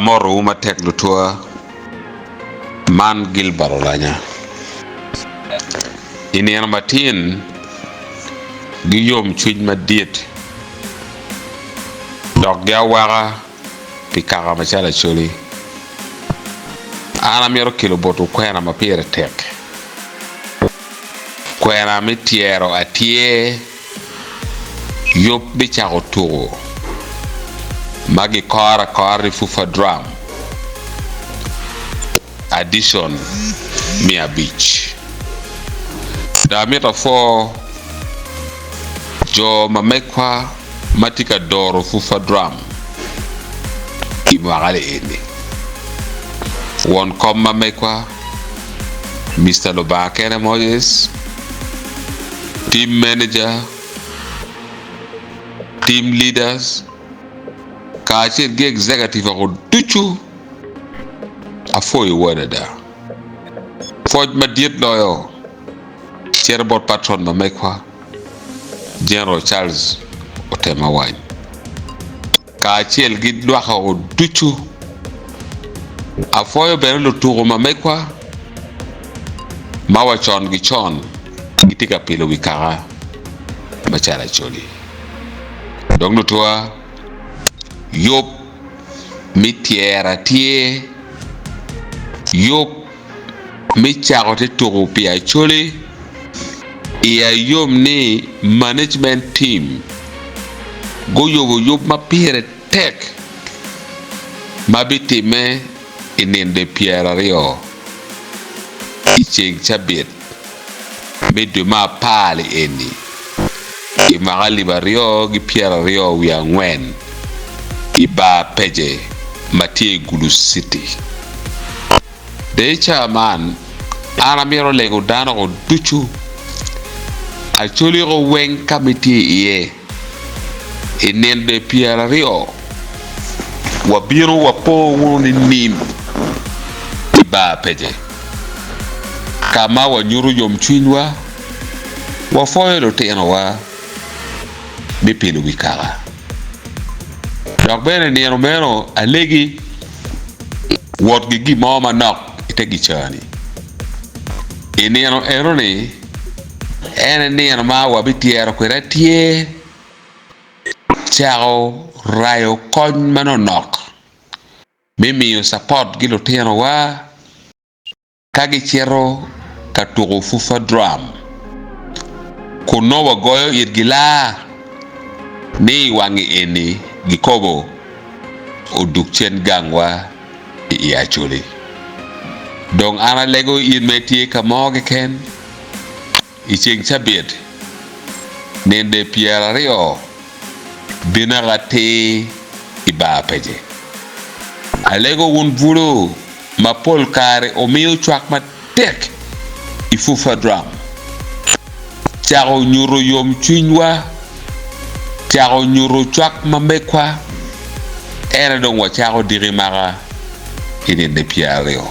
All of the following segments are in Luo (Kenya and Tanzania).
Amoro uma teklutua man Gilbert Olanya. Ini yang matin giyom chuj madiet. Dok gawaga pikara machala Acholi. Ana mero kilo botu kwena mapire tek. Kwena mitiero atie yop bichako turo. Magi kara FUFA drum. Addition Mia Beach. Da metaphor jo mamekwa matika doro FUFA drum. Imwagale ene. One kom mamekwa Mr. Lobakene Moses, team manager, team leaders, kache ge executive ako duchu afoy wona da foj ma diet loyo cherbot patron ma mekwa General Charles Otema Awany kache gi doxa o duchu afoy berlo turu ma mekwa mawa chon gi chon gitika pilo wikara machala Acholi donc no toi yop mitiera tie yop michagote turu pi Acholi iya yom ni management team go yop mapire tek mabitime inende piera rio icheng chabit meduma pale eni Aliba rio gi piera rio wia ngwen iba Pece Matie Gulu City. De chairman ana mero lego dano go duchu Acholi go wen committee ye enel de piera rio wabiro wapo woni nim iba Pece kama wa nyuru yom chwinywa wa foyelo teno wa bipelu wikara dok bene ni romero alegi wot gi mama nok itegi chani ineno eroni ni ma wabitiero kweratie chao rayo kon manonok mimi support gilo teno wa kagi chero katugo FUFA drum kuno wa goyo irgila ni wangi eni gikobo odukchen gangwa i Acholi dong ana lego metie kamoge ken icheng chabit nende piera rio binarate iba Pece alego wun vuro mapol kare omiyo chwak matek i FUFA drum charo nyuro yom chwinywa charo nyuro chwak mamekwa era dong wa charo dirimara inende piario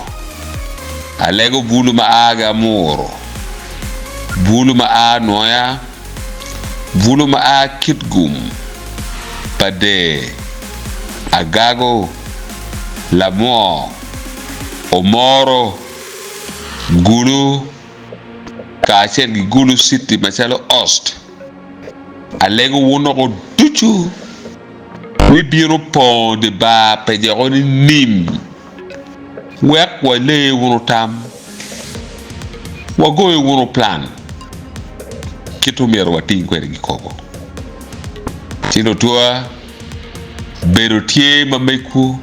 alego bulu ma aga muro bulu ma a noya bulu ma a kitgum pade agago lamo omoro gulu kachen gi Gulu City machalo ost alego wono go duchu we biro pon de ba Pece oni nim wek wale wono tam wago wono plan kitu mero watin kwere gi kobo tino tua berotie mameku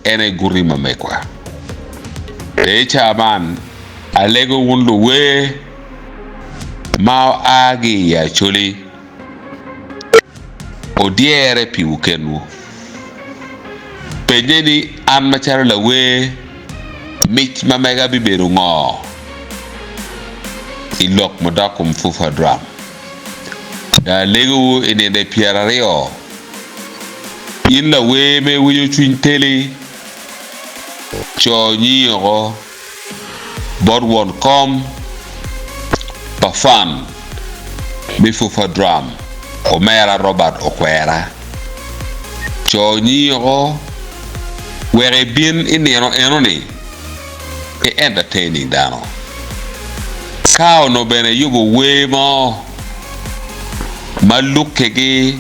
ene guri mamekwa de chairman alego wondo we ma agi ya Acholi odiere pi ukenu penyeni an macharo la we mich mamega biberu ngo ilok modakum FUFA drum da lego inende piera rio in la we me wuyo chwin tele cho nyiro bod won kom pafan bi FUFA drum Omera Robert okwera cho nyiro where bin in enoni e entertaining dano kao no bene yugo we mo malukege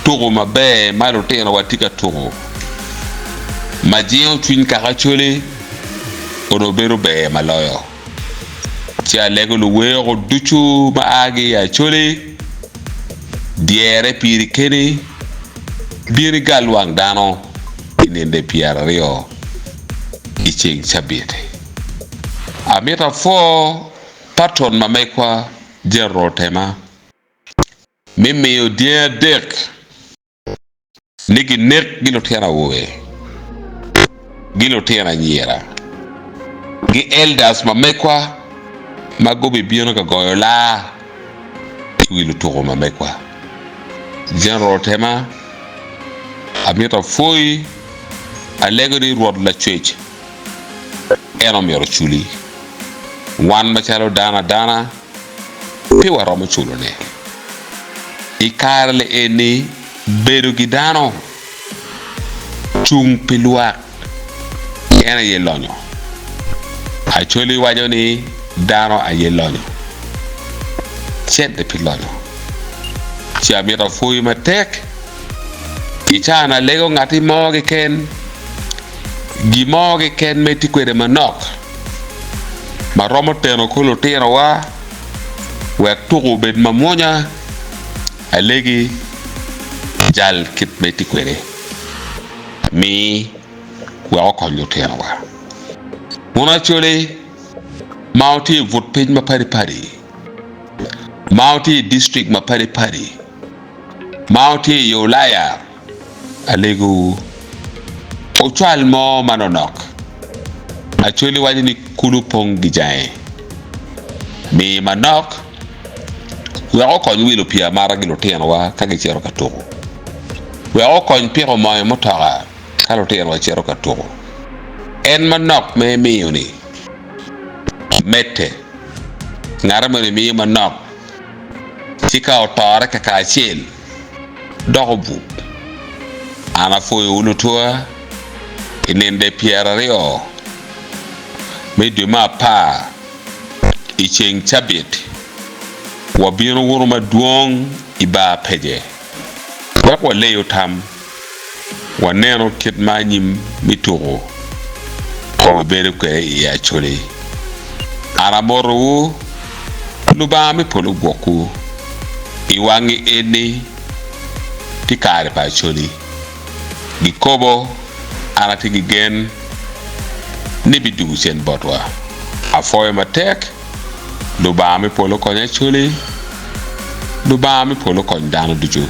tugo mabe maloteno watika tugo majio twin kakachole ono beru be maloyo tia lego lu wero duchu maagi ya chole diere piri kene biri galwang dano inende piara rio iching chabite amita fo patron mamekwa jero Otema mimi yo dia dek nigi nek gilo tera wowe gilo tera nyera gi elders mamekwa magobi biyono ka goyo la wilu tugo mamekwa jero Otema amita foi alego di rod la church eno mero chuli wan machalo dana pi waro mo chulo ne ikarle eni bedo gidano chung piluak ena yelonyo Acholi wajo ni dano a yelonyo chet de pilonyo ci amita foi matek ichana lego ngati moge ken gimoge ken meti kwere manok maromo teno kulo tero wa wek tugu bed mamonya alegi jal kit meti kwere mi wa okonyo teno wa mona chole mauti vote page ma pari mauti district ma pari mauti yolaya alegu ochal mo manonok Acholi waji ni kulu pong gijae mi manok we okon wilo pia mara gilo teno wa kage chero katugo we okon piro moy motara kalo teno wa chero katugo en manok me miyoni mete ngarama mi manok tika otara ka chel dogobu ana foyo ulutua inende piara rio medio ma pa icheng chabit wabino wuro maduong iba peje kwa leyo tam waneno kit manyim mituro kwa bere kwe ya Acholi aramoro lubami polo boku iwangi eni tikare pa Acholi gikobo anatigi gen nibidu sen Batwa afoy matek lubami polo konya Acholi lubami polo kon dano dujo